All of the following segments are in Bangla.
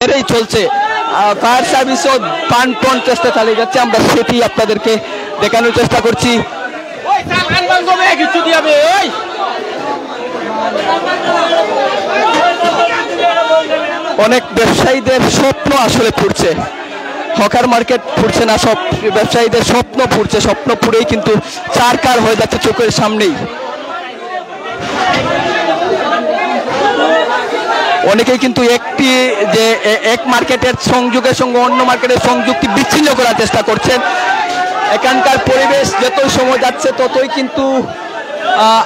বেড়েই চলছে। ফায়ার সার্ভিসও প্রাণপণ চেষ্টা চালিয়ে যাচ্ছে, আমরা সেটি আপনাদেরকে দেখানোর চেষ্টা করছি। অনেক ব্যবসায়ীদের স্বপ্ন আসলে পুড়ছে, হকার মার্কেট পুড়ছে না, সব ব্যবসায়ীদের স্বপ্ন পুড়ছে, স্বপ্ন পুড়েই কিন্তু চারকার হয়ে যাচ্ছে চোখের সামনেই। অনেকেই কিন্তু এক মার্কেটের সংযোগের সঙ্গে অন্য মার্কেটের সংযুক্তি বিচ্ছিন্ন করার চেষ্টা করছেন। এখানকার পরিবেশ যতই সময় যাচ্ছে ততই কিন্তু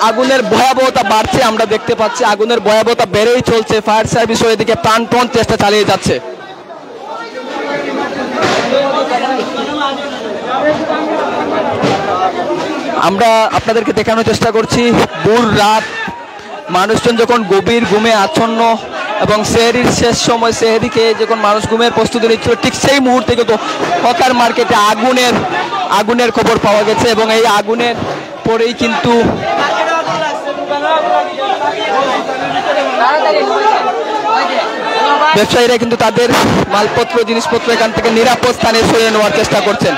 আগুনের ভয়াবহতা বাড়ছে, আমরা দেখতে পাচ্ছি আগুনের ভয়াবহতা বেড়েই চলছে। ফায়ার সার্ভিসও এদিকে প্রাণপণ চেষ্টা চালিয়ে যাচ্ছে। আমরা আপনাদেরকে দেখানোর চেষ্টা করছি ভোর রাত মানুষজন যখন গভীর ঘুমে আচ্ছন্ন এবং সেহরির শেষ সময় সেহরি খেয়ে যখন মানুষ ঘুমের প্রস্তুতি নিচ্ছিল, ঠিক সেই মুহূর্তে কিন্তু হকার মার্কেটে আগুনের খবর পাওয়া গেছে এবং এই আগুনের পরেই কিন্তু ব্যবসায়ীরা কিন্তু তাদের মালপত্র জিনিসপত্র এখান থেকে নিরাপদ স্থানে সরিয়ে নেওয়ার চেষ্টা করছেন।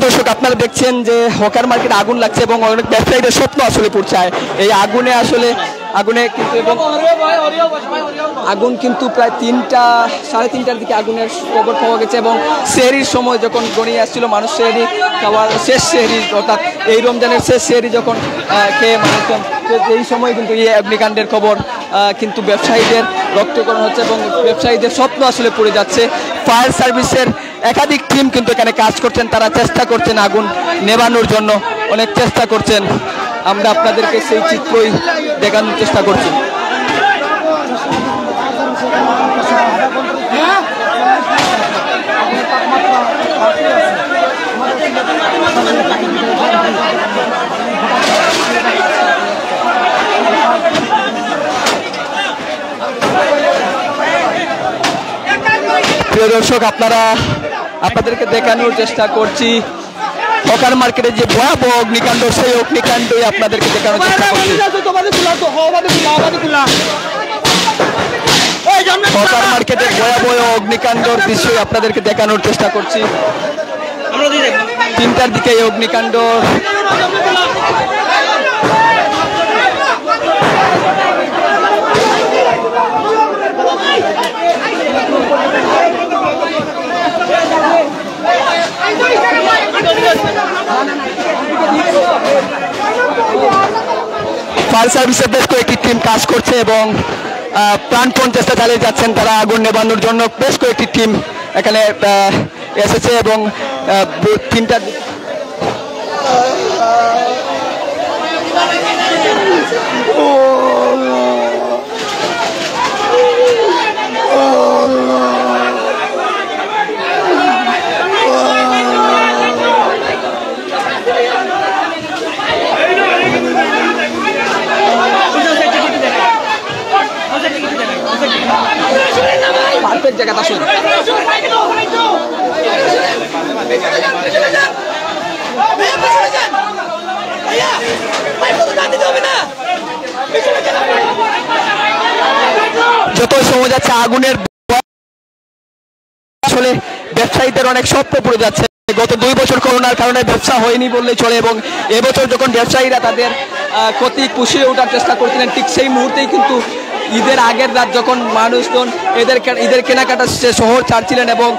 দর্শক, আপনারা দেখছেন যে হকার মার্কেটে আগুন লাগছে এবং অনেক ব্যবসায়ীদের স্বপ্ন আসলে পড়ছে এই আগুনে কিন্তু এবং আগুন কিন্তু প্রায় 3:30 3টার দিকে আগুনের খবর পাওয়া গেছে এবং সেহরির সময় যখন গড়িয়ে আসছিল মানুষ সেহরি খাওয়ার শেষ সেহরি অর্থাৎ এই রমজানের শেষ সেহরি যখন খেয়ে মানুষজন, এই সময় কিন্তু এই অগ্নিকাণ্ডের খবর কিন্তু ব্যবসায়ীদের রক্তকরণ হচ্ছে এবং ব্যবসায়ীদের স্বপ্ন আসলে পড়ে যাচ্ছে। ফায়ার সার্ভিসের একাধিক টিম কিন্তু এখানে কাজ করছেন, তারা চেষ্টা করছেন আগুন নেভানোর জন্য, অনেক চেষ্টা করছেন। আমরা আপনাদেরকে সেই চিত্রই দেখানোর চেষ্টা করছি। প্রিয় দর্শক, আপনাদেরকে দেখানোর চেষ্টা করছি হকার মার্কেটে যে ভয়াবহ অগ্নিকাণ্ড, সেই অগ্নিকাণ্ডই আপনাদেরকে দেখানোর চেষ্টা করছি। হকার মার্কেটের ভয়াবহ অগ্নিকাণ্ডর দৃশ্যই আপনাদেরকে দেখানোর চেষ্টা করছি। 3টার দিকে এই অগ্নিকাণ্ড। ফায়ার সার্ভিসের বেশ কয়েকটি টিম কাজ করছে এবং প্রাণপণ চেষ্টা চালিয়ে যাচ্ছেন তারা আগুন নেভানোর জন্য। বেশ কয়েকটি টিম এখানে এসেছে এবং 3টার পারফেক্ট জায়গাটা আসলে যত সময় যাচ্ছে আগুনের আসলে ব্যবসায়ীদের অনেক স্বপ্ন পড়ে যাচ্ছে। গত 2 বছর করোনার কারণে ব্যবসা হয়নি বললেই চলে এবং এবছর যখন ব্যবসায়ীরা তাদের ক্ষতি পুষিয়ে ওঠার চেষ্টা করছিলেন, ঠিক সেই মুহূর্তেই কিন্তু ঈদের আগের রাত যখন মানুষজন ঈদের কেনাকাটা শহর ছাড়ছিলেন এবং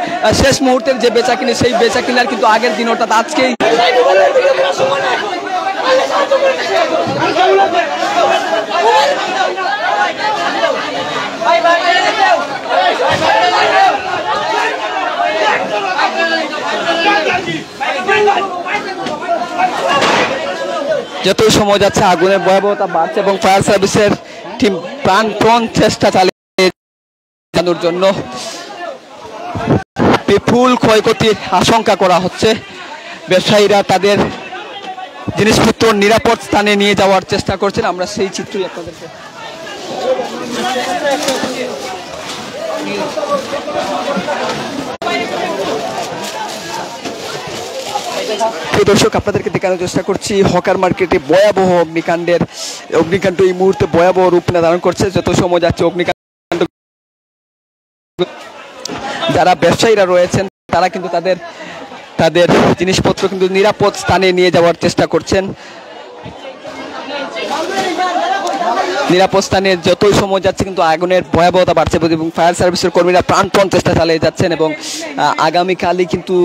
শেষ মুহূর্তের যে বেচা কিনে, সেই বেচা কিনার কিন্তু আগের দিন অর্থাৎ আজকেই যতই সময় যাচ্ছে আগুনের ভয়াবহতা বাড়ছে এবং ফায়ার সার্ভিসের টিম প্রাণপণ চেষ্টা চালিয়ে জানানোর জন্য বিপুল ক্ষয়ক্ষতির আশঙ্কা করা হচ্ছে। ব্যবসায়ীরা তাদের জিনিসপত্র নিরাপদ স্থানে নিয়ে যাওয়ার চেষ্টা করছেন। আমরা সেই চিত্রই আপনাদেরকে দর্শক আপনাদেরকে দেখানোর চেষ্টা করছি হকার মার্কেটে ভয়াবহ অগ্নিকাণ্ড এই মুহূর্তে ভয়াবহ রূপ ধারণ করছে। যত সময় যাচ্ছে অগ্নিকাণ্ড, যারা ব্যবসায়ীরা রয়েছেন তারা কিন্তু তাদের জিনিসপত্র কিন্তু নিরাপদ স্থানে নিয়ে যাওয়ার চেষ্টা করছেন। নিরাপদ স্থানে যতই সময় যাচ্ছে কিন্তু আগুনের ভয়াবহতা বাড়ছে এবং ফায়ার সার্ভিসের কর্মীরা প্রাণপণ চেষ্টা চালিয়ে যাচ্ছেন এবং আগামীকালই কিন্তু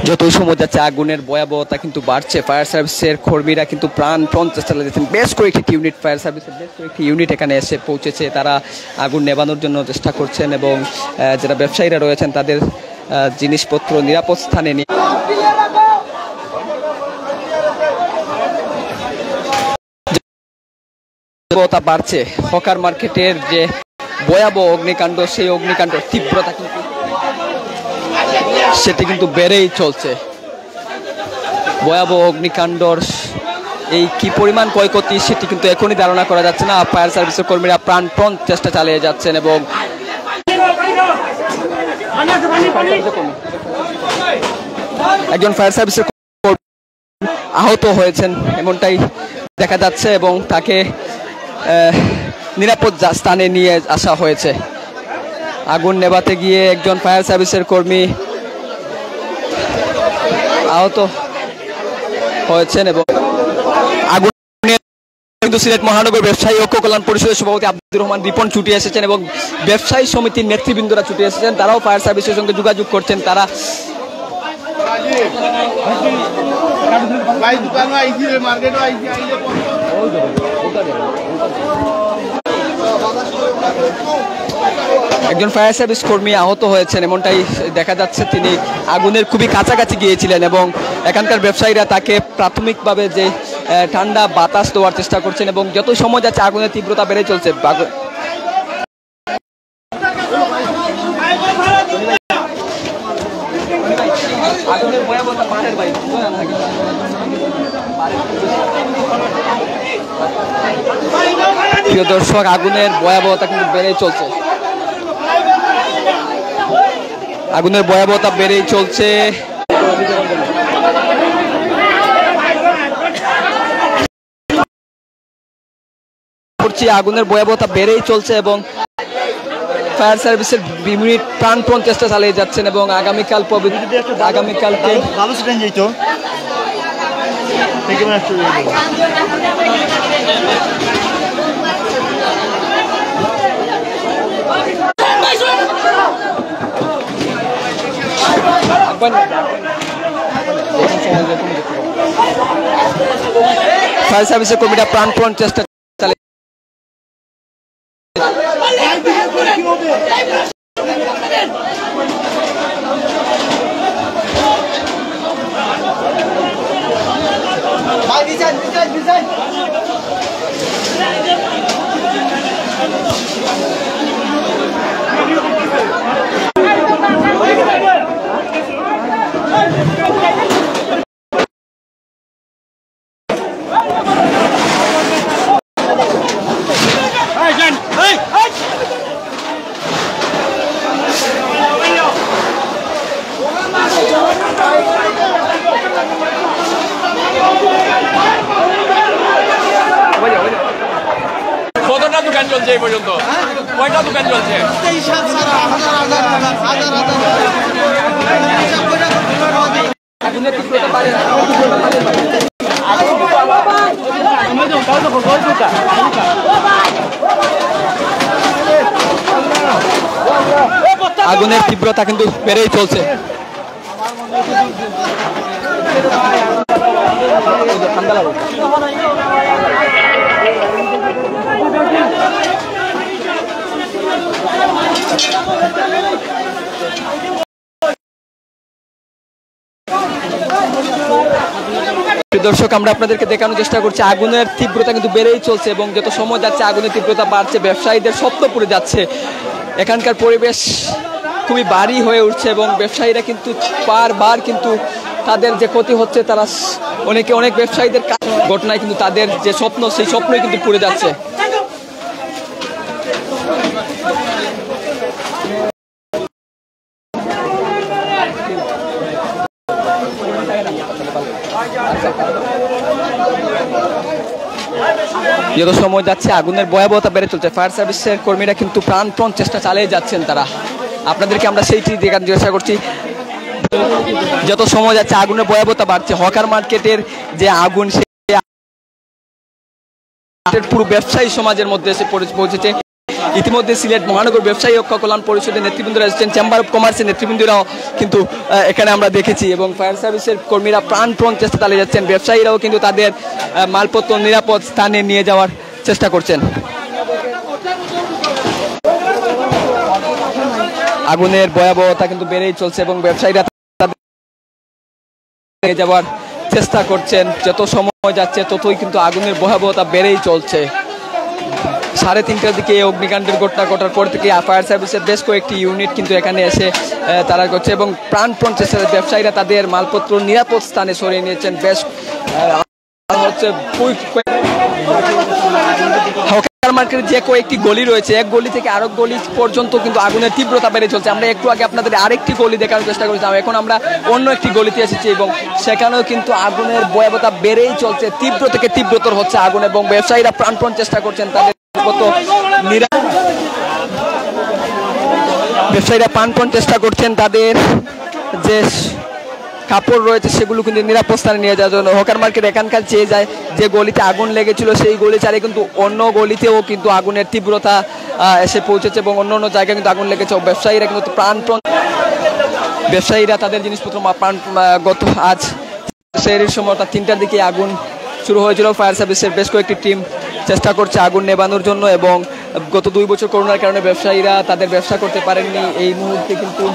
যতই সময় যাচ্ছে আগুনের ভয়াবহতা কিন্তু বাড়ছে। ফায়ার সার্ভিসের কর্মীরা কিন্তু প্রাণপণ চেষ্টা চালিয়ে যাচ্ছেন। বেশ কয়েকটি ইউনিট ফায়ার সার্ভিসের বেশ কয়েকটি ইউনিট এখানে এসে পৌঁছেছে। তারা আগুন নেভানোর জন্য চেষ্টা করছেন এবং যারা ব্যবসায়ীরা রয়েছেন তাদের জিনিসপত্র নিরাপদ স্থানে নিয়ে বাড়ছে। হকার মার্কেটের যে ভয়াবহ অগ্নিকাণ্ড, সেই অগ্নিকাণ্ড তীব্রতা কিন্তু সেটি কিন্তু বেড়েই চলছে। ভয়াবহ অগ্নিকাণ্ডর এই কি পরিমাণ ক্ষয়ক্ষতি সেটি কিন্তু এখনই ধারণা করা যাচ্ছে না। ফায়ার সার্ভিসের কর্মীরা প্রাণপণ চেষ্টা চালিয়ে যাচ্ছেন এবং একজন ফায়ার সার্ভিসের আহত হয়েছেন এমনটাই দেখা যাচ্ছে এবং তাকে নিরাপদ স্থানে নিয়ে আসা হয়েছে। আগুন নেভাতে গিয়ে একজন ফায়ার সার্ভিসের কর্মী আহত হয়েছেন এবং আগুন কিন্তু সিলেট মহানগর ব্যবসায়ী ঐক্য কল্যাণ পরিষদের সভাপতি আব্দুর রহমান রিপন ছুটে এসেছেন এবং ব্যবসায়ী সমিতির নেতৃবৃন্দরা ছুটে এসেছেন। তারাও ফায়ার সার্ভিসের সঙ্গে যোগাযোগ করছেন। তারা একজন ফায়ার সার্ভিস কর্মী আহত হয়েছেন এমনটাই দেখা যাচ্ছে। তিনি আগুনের খুবই কাছাকাছি গিয়েছিলেন এবং এখানকার ব্যবসায়ীরা তাকে প্রাথমিকভাবে যে ঠান্ডা বাতাস দেওয়ার চেষ্টা করছেন এবং যত সময় যাচ্ছে আগুনের তীব্রতা বেড়ে চলছে। প্রিয় দর্শক, আগুনের ভয়াবহতা কিন্তু বেড়েই চলছে। আগুনের ভয়াবহতা বেড়েই চলছে। আগুনের ভয়াবহতা বেড়েই চলছে এবং ফায়ার সার্ভিসের ইউনিট প্রাণপণ চেষ্টা চালিয়ে যাচ্ছেন এবং আগামীকালকে ফায়ার সার্ভিসের কর্মীরা প্রাণপণ চেষ্টা চালিয়ে কতটা দোকান চলছে এই পর্যন্ত? কয়টা দোকান চলছে? আগুনের তীব্রতা কিন্তু বেড়েই চলছে। ঠান্ডা লাগবে। দর্শক, আমরা আপনাদেরকে দেখানোর চেষ্টা করছি আগুনের তীব্রতা কিন্তু বেড়েই চলছে এবং যত সময় যাচ্ছে আগুনের তীব্রতা বাড়ছে, ব্যবসায়ীদের স্বপ্ন পুড়ে যাচ্ছে। এখানকার পরিবেশ খুবই ভারী হয়ে উঠছে এবং ব্যবসায়ীরা কিন্তু বারবার কিন্তু তাদের যে ক্ষতি হচ্ছে, তারা অনেক ব্যবসায়ীদের ঘটনায় কিন্তু তাদের যে স্বপ্ন, সেই স্বপ্নই কিন্তু পুড়ে যাচ্ছে। যত সময় যাচ্ছে আগুনের ভয়াবহতা বেড়ে চলছে। ফায়ার সার্ভিসের কর্মীরা কিন্তু প্রাণপণ চেষ্টা চালিয়ে যাচ্ছেন। তারা আপনাদেরকে আমরা সেইটি দেখার চেষ্টা করছি। যত সময় যাচ্ছে আগুনের ভয়াবহতা বাড়ছে। হকার মার্কেটের যে আগুন, সে পুরো ব্যবসায়ী সমাজের মধ্যে এসে পৌঁছেছে। ইতিমধ্যে সিলেট মহানগর ব্যবসায়ী ঐক্য কল্যাণ পরিষদের নেতৃবৃন্দরা এসেছেন, চেম্বার অফ কমার্সের নেতৃবৃন্দরাও কিন্তু এখানে আমরা দেখেছি এবং ফায়ার সার্ভিসের কর্মীরা প্রাণপণ চেষ্টা চালিয়ে যাচ্ছেন। ব্যবসায়ীরাও কিন্তু তাদের মালপত্র নিরাপদ স্থানে নিয়ে যাওয়ার চেষ্টা করছেন। আগুনের ভয়াবহতা কিন্তু বেড়েই চলছে এবং ব্যবসায়ীরা নিয়ে যাওয়ার চেষ্টা করছেন। যত সময় যাচ্ছে ততই কিন্তু আগুনের ভয়াবহতা বেড়েই চলছে। 3:30টার দিকে অগ্নিকাণ্ডের ঘটনা ঘটার পর থেকে ফায়ার সার্ভিসের বেশ কয়েকটি ইউনিট কিন্তু এখানে এসে তারা করছে এবং প্রাণপণ চেষ্টা ব্যবসায়ীরা তাদের মালপত্র নিরাপদ স্থানে সরিয়ে নিয়েছেন। বেশ হচ্ছে হকার মার্কেটের যে কয়েকটি গলি রয়েছে, এক গলি থেকে আরেক গলি পর্যন্ত কিন্তু আগুনের তীব্রতা বেড়ে চলছে। আমরা একটু আগে আপনাদের আরেকটি গলি দেখানোর চেষ্টা করেছিলাম, এখন আমরা অন্য একটি গলিতে এসেছি এবং সেখানেও কিন্তু আগুনের ভয়াবহতা বেড়েই চলছে। তীব্র থেকে তীব্রতর হচ্ছে আগুন এবং ব্যবসায়ীরা প্রাণপণ চেষ্টা করছেন তাদের ব্যবসায়ীরা প্রাণপণ চেষ্টা করছেন তাদের যে কাপড় রয়েছে সেগুলো কিন্তু নিরাপদ স্থানে নিয়ে যাওয়ার জন্য। হকার মার্কেট এখানকার চেয়ে যায় যে গলিতে আগুন লেগেছিল সেই গলি ছাড়াই কিন্তু অন্য গলিতেও কিন্তু আগুনের তীব্রতা এসে পৌঁছেছে এবং অন্য জায়গায় কিন্তু আগুন লেগেছে। ব্যবসায়ীরা কিন্তু প্রাণপণ ব্যবসায়ীরা তাদের জিনিসপত্র গত আজ সেই সময় 3টার দিকে আগুন শুরু হয়েছিল। ফায়ার সার্ভিসের বেশ কয়েকটি টিম চেষ্টা করছে আগুন নেভানোর জন্য এবং গত 2 বছর করোনার কারণে ব্যবসায়ীরা তাদের ব্যবসা করতে পারেননি। এই মুহূর্তে কিন্তু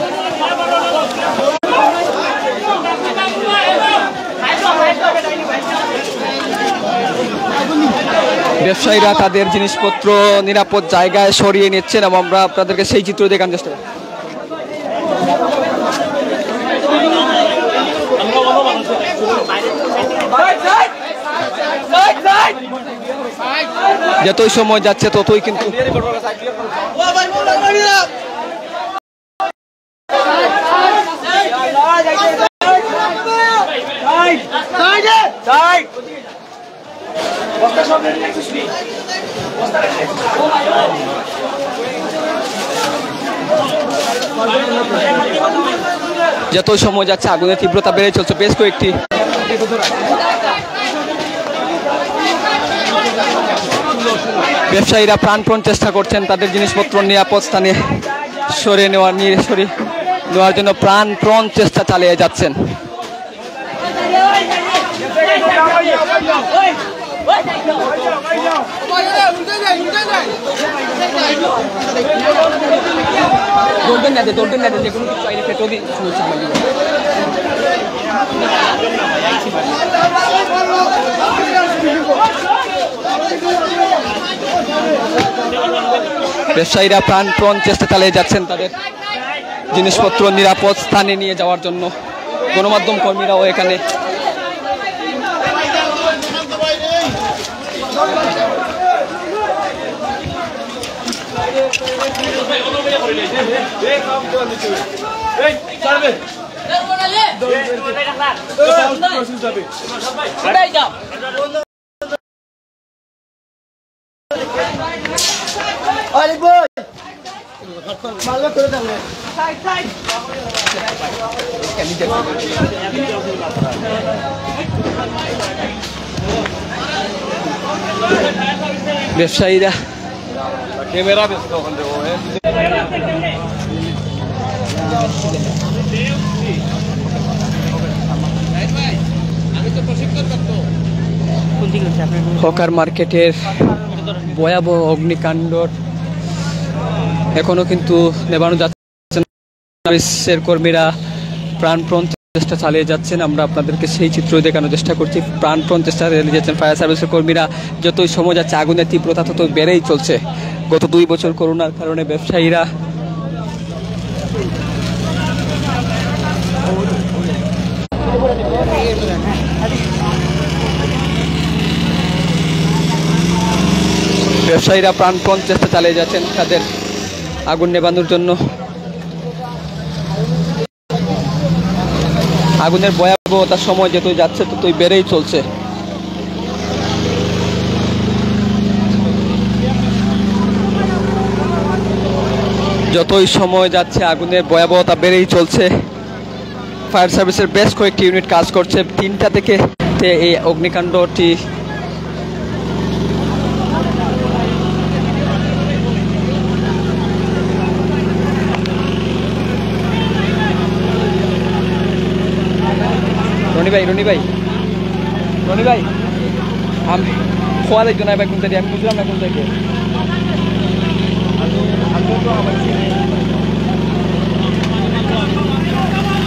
ব্যবসায়ীরা তাদের জিনিসপত্র নিরাপদ জায়গায় সরিয়ে নিচ্ছেন এবং আমরা আপনাদেরকে সেই চিত্র দেখানোর চেষ্টা করি। যতই সময় যাচ্ছে ততই কিন্তু যতই সময় যাচ্ছে আগুনের তীব্রতা বেড়ে চলছে। বেশ কয়েকটি ব্যবসায়ীরা প্রাণপণ চেষ্টা করছেন তাদের জিনিসপত্র নিরাপদ স্থানে সরিয়ে নেওয়ার জন্য প্রাণপণ চেষ্টা চালিয়ে যাচ্ছেন। ব্যবসায়ীরা প্রাণপণ চেষ্টা চালিয়ে যাচ্ছেন তাদের জিনিসপত্র নিরাপদ স্থানে নিয়ে যাওয়ার জন্য। গণমাধ্যম কর্মীরাও এখানে ব্যবসায়ীরা ক্যামেরা ব্যস্ত হকার মার্কেটের ভয়াবহ অগ্নিকাণ্ড এখনো কিন্তু নেভানো যাচ্ছে না। পুলিশের কর্মীরা প্রাণপণ চেষ্টা চালিয়ে যাচ্ছেন, আমরা আপনাদেরকে সেই চিত্র দেখানোর চেষ্টা করছি। প্রাণপণ চেষ্টা চালিয়ে যাচ্ছেন ফায়ার সার্ভিসের কর্মীরা। যতই সময় যাচ্ছে আগুনের তীব্রতা তত বেড়েই চলছে। গত 2 বছর করোনার কারণে ব্যবসায়ীরা প্রাণপণ চেষ্টা চালিয়ে যাচ্ছেন তাদের আগুন নেভানোর জন্য। আগুনের ভয়াবহতার সময় যতই যাচ্ছে ততই বেড়েই চলছে। যতই সময় যাচ্ছে আগুনের ভয়াবহতা বেড়েই চলছে। ফায়ার সার্ভিসের বেশ কয়েকটি ইউনিট কাজ করছে। 3টা থেকে এই অগ্নিকাণ্ডটি রনি ভাই আমি খোয়ালে জনাই ভাই কোন থেকে আমি বুঝলাম না কোন থেকে।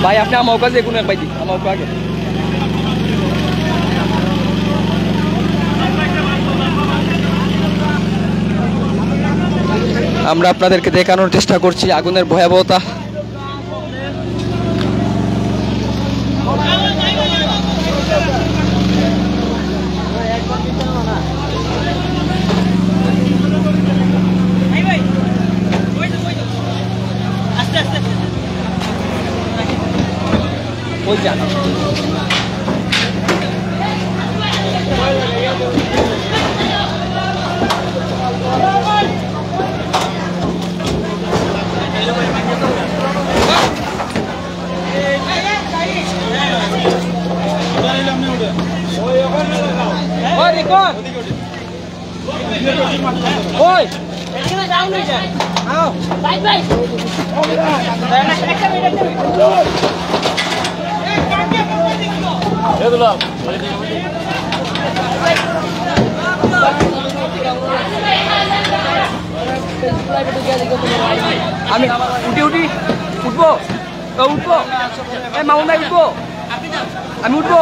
ভাই আপনি আমার কাছে কোনো এক ভাই দি আমার আগে আমরা আপনাদেরকে দেখানোর চেষ্টা করছি আগুনের ভয়াবহতা। আমি উঠবো মামুন ভাই উঠবো আমি উঠবো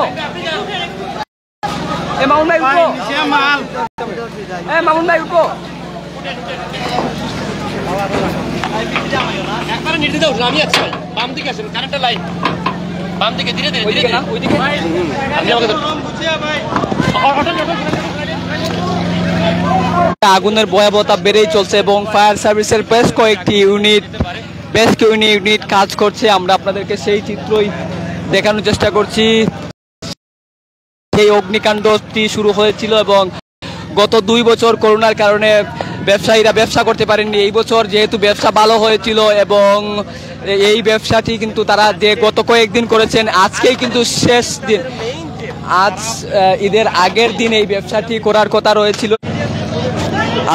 মামুন ভাই উঠবো মামুন ভাই উঠবো একবারে নির্দিষ্ট উঠুন আমি আছি ভাই বাম দিকে আসেন কারেন্টের লাইন বাম দিকে ধীরে ধীরে ওইদিকে না ওইদিকে আপনি আমাকে আগুনের ভয়াবহতা বেড়েই চলছে এবং ফায়ার সার্ভিসের বেশ কয়েকটি ইউনিট কাজ করছে। আমরা আপনাদেরকে সেই চিত্রই দেখানোর চেষ্টা করছি। এই অগ্নিকাণ্ডটি শুরু হয়েছিল এবং গত 2 বছর করোনার কারণে ব্যবসায়ীরা ব্যবসা করতে পারেননি। এই বছর যেহেতু ব্যবসা ভালো হয়েছিল এবং এই ব্যবসাটি কিন্তু তারা যে গত কয়েকদিন করেছেন, আজকেই কিন্তু শেষ দিন। আজ ঈদের আগের দিন এই ব্যবসাটি করার কথা রয়েছিল।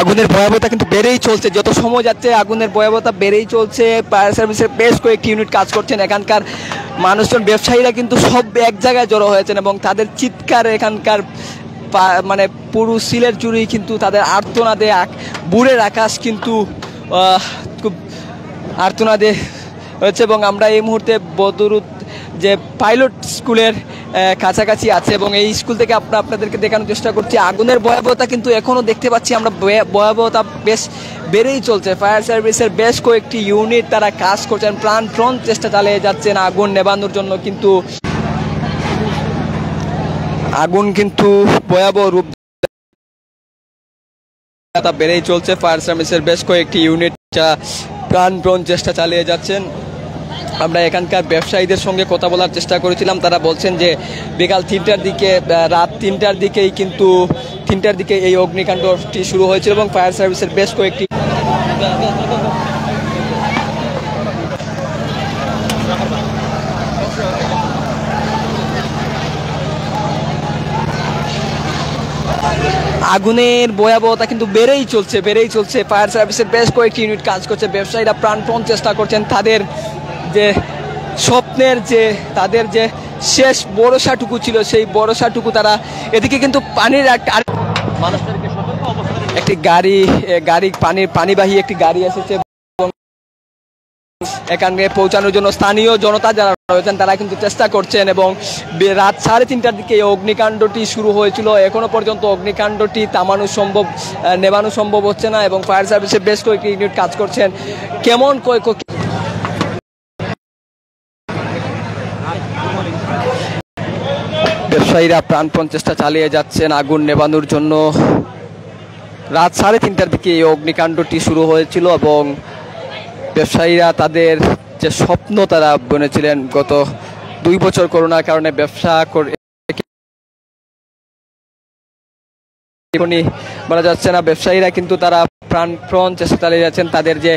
আগুনের ভয়াবহতা কিন্তু বেড়েই চলছে, যত সময় যাচ্ছে আগুনের ভয়াবহতা বেড়েই চলছে। ফায়ার সার্ভিসের বেশ কয়েকটি ইউনিট কাজ করছেন। এখানকার মানুষজন ব্যবসায়ীরা কিন্তু সব এক জায়গায় জড়ো হয়েছেন এবং তাদের চিৎকার এখানকার মানে পুরো সিলেট জুড়েই কিন্তু তাদের আর্তনাদে বুড়ের আকাশ কিন্তু খুব আর্তনাদে হয়েছে। এবং আমরা এই মুহূর্তে বদরুদ যে পাইলট স্কুলের কাছাকাছি আছে এবং এই স্কুল থেকে আপনাদেরকে দেখানোর চেষ্টা করছি। আগুনের ভয়াবহতা কিন্তু এখনও দেখতে পাচ্ছি আমরা, ভয়াবহতা বেশ বেড়েই চলছে। ফায়ার সার্ভিসের বেশ কয়েকটি ইউনিট তারা কাজ করছেন, প্রাণপণ চেষ্টা চালিয়ে যাচ্ছেন আগুন নেভানোর জন্য। কিন্তু আগুন কিন্তু ভয়াবহ রূপ বেড়েই চলছে। ফায়ার সার্ভিসের বেশ কয়েকটি ইউনিট প্রাণপণ চেষ্টা চালিয়ে যাচ্ছেন। আমরা এখানকার ব্যবসায়ীদের সঙ্গে কথা বলার চেষ্টা করেছিলাম। তারা বলছেন যে বিকাল 3টার দিকে, রাত 3টার দিকেই কিন্তু 3টার দিকে এই অগ্নিকাণ্ডটি শুরু হয়েছিল এবং ফায়ার সার্ভিসের বেশ কয়েকটি আগুনের ভয়াবহতা কিন্তু বেড়েই চলছে। ফায়ার সার্ভিসের বেশ কয়েকটি ইউনিট কাজ করছে। ব্যবসায়ীরা প্রাণপণ চেষ্টা করছেন তাদের যে স্বপ্নের তাদের যে শেষ ভরসাটুকু ছিল সেই ভরসাটুকু তারা। এদিকে কিন্তু পানির একটি গাড়ি পানিবাহী একটি গাড়ি এসেছে এখানে পৌঁছানোর জন্য স্থানীয় জনতা যারা রয়েছেন তারা কিন্তু চেষ্টা করছেন এবং রাত 3:30টার দিকে এই অগ্নিকাণ্ডটি শুরু হয়েছিল। এখনো পর্যন্ত অগ্নিকাণ্ডটি নেভানো সম্ভব হচ্ছে না এবং ফায়ার সার্ভিসের বেশ কয়েকটি ইউনিট কাজ করছেন। কেমন ব্যবসায়ীরা প্রাণপণ চেষ্টা চালিয়ে যাচ্ছেন আগুন নেভানোর জন্য। রাত 3:30টার দিকে এই অগ্নিকাণ্ডটি শুরু হয়েছিল এবং ব্যবসায়ীরা তাদের যে স্বপ্ন তারা বুনেছিলেন গত 2 বছর করোনার কারণে ব্যবসা করে বলা যাচ্ছে না, ব্যবসায়ীরা কিন্তু তারা প্রাণপণ চেষ্টা চালিয়ে যাচ্ছেন। তাদের যে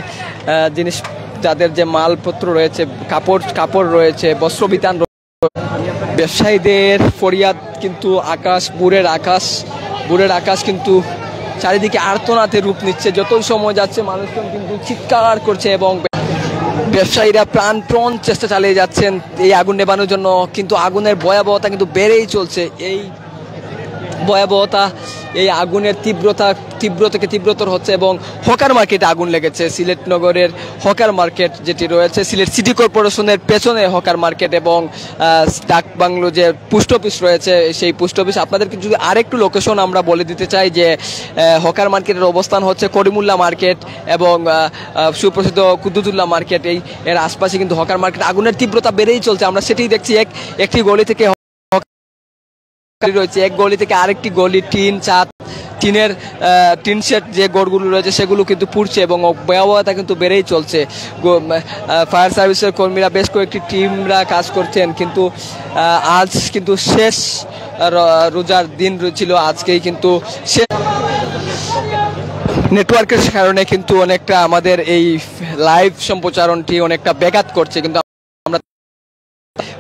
জিনিস, যাদের যে মালপত্র রয়েছে, কাপড় রয়েছে, বস্ত্রবিতান, ব্যবসায়ীদের ফরিয়াদ কিন্তু বুড়ের আকাশ কিন্তু চারিদিকে আর্তনাতে রূপ নিচ্ছে। যতই সময় যাচ্ছে মানুষজন কিন্তু চিৎকার করছে এবং ব্যবসায়ীরা প্রাণপণ চেষ্টা চালিয়ে যাচ্ছেন এই আগুন নেভানোর জন্য, কিন্তু আগুনের ভয়াবহতা কিন্তু বেড়েই চলছে। এই ভয়াবহতা, এই আগুনের তীব্র থেকে তীব্রতর হচ্ছে এবং হকার মার্কেটে আগুন লেগেছে। সিলেট নগরের হকার মার্কেট যেটি রয়েছে, সিলেট সিটি কর্পোরেশনের পেছনে হকার মার্কেট এবং ডাক বাংলো যে পোস্ট অফিস রয়েছে, সেই পোস্ট অফিস। আপনাদেরকে যদি আরেকটু লোকেশন আমরা বলে দিতে চাই যে হকার মার্কেটের অবস্থান হচ্ছে করিমুল্লাহ মার্কেট এবং সুপ্রসিদ্ধ কুদ্দুতুল্লাহ মার্কেট। এর আশপাশে কিন্তু হকার মার্কেট আগুনের তীব্রতা বেড়েই চলছে। আমরা সেটাই দেখছি, একটি গলি থেকে রয়েছে, এক গলি থেকে আরেকটি গলি, টিনের টিন শেড যে গড়গুলো রয়েছে সেগুলো কিন্তু পুড়ছে এবং ভয়াবহতা কিন্তু বেড়েই চলছে। ফায়ার সার্ভিসের কর্মীরা বেশ কয়েকটি টিমরা কাজ করছেন, কিন্তু আজ কিন্তু শেষ রোজার দিন ছিল, আজকেই কিন্তু নেটওয়ার্কের কারণে কিন্তু অনেকটা আমাদের এই লাইভ সম্প্রচারণটি অনেকটা ব্যাঘাত করছে, কিন্তু আমরা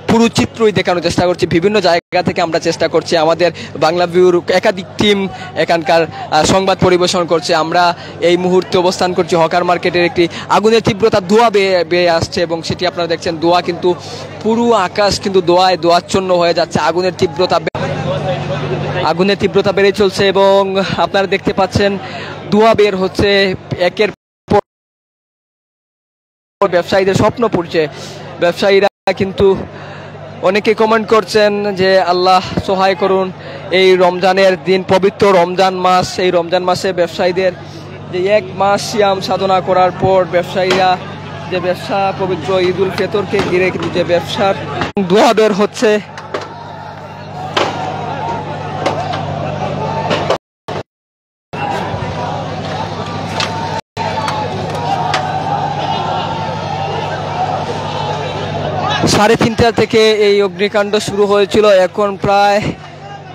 পুরো চিত্রই দেখানোর চেষ্টা করছি। বিভিন্ন জায়গা থেকে আমরা চেষ্টা করছি, আমাদের বাংলা ভিউর একাধিক টিম এখানকার সংবাদ পরিবেশন করছে। আমরা এই মুহূর্তে অবস্থান করছি হকার মার্কেটের একটি আগুনের তীব্রতা ধোঁয়া বেয়ে আসছে এবং সেটি আপনারা দেখছেন, ধোঁয়া কিন্তু পুরো আকাশ কিন্তু ধোঁয়াচ্ছন্ন হয়ে যাচ্ছে। আগুনের তীব্রতা বেড়ে চলছে এবং আপনারা দেখতে পাচ্ছেন ধোঁয়া বের হচ্ছে একের পর। ব্যবসায়ীদের স্বপ্ন পুড়ছে। ব্যবসায়ীরা কিন্তু অনেকে কমেন্ট করছেন যে আল্লাহ সহায় করুন, এই রমজানের দিন, পবিত্র রমজান মাস, এই রমজান মাসে ব্যবসায়ীদের যে 1 মাস সিয়াম সাধনা করার পর ব্যবসায়ীরা যে ব্যবসা, পবিত্র ঈদুল ফিতরকে ঘিরে কিন্তু যে ব্যবসার ধোঁয়া বের হচ্ছে। সাড়ে 3টা থেকে এই অগ্নিকাণ্ড শুরু হয়েছিল, এখন প্রায়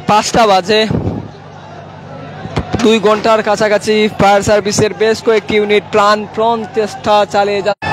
5টা বাজে। 2 ঘন্টার কাছাকাছি ফায়ার সার্ভিসের বেশ কয়েকটি ইউনিট প্রাণপণ চেষ্টা চালিয়ে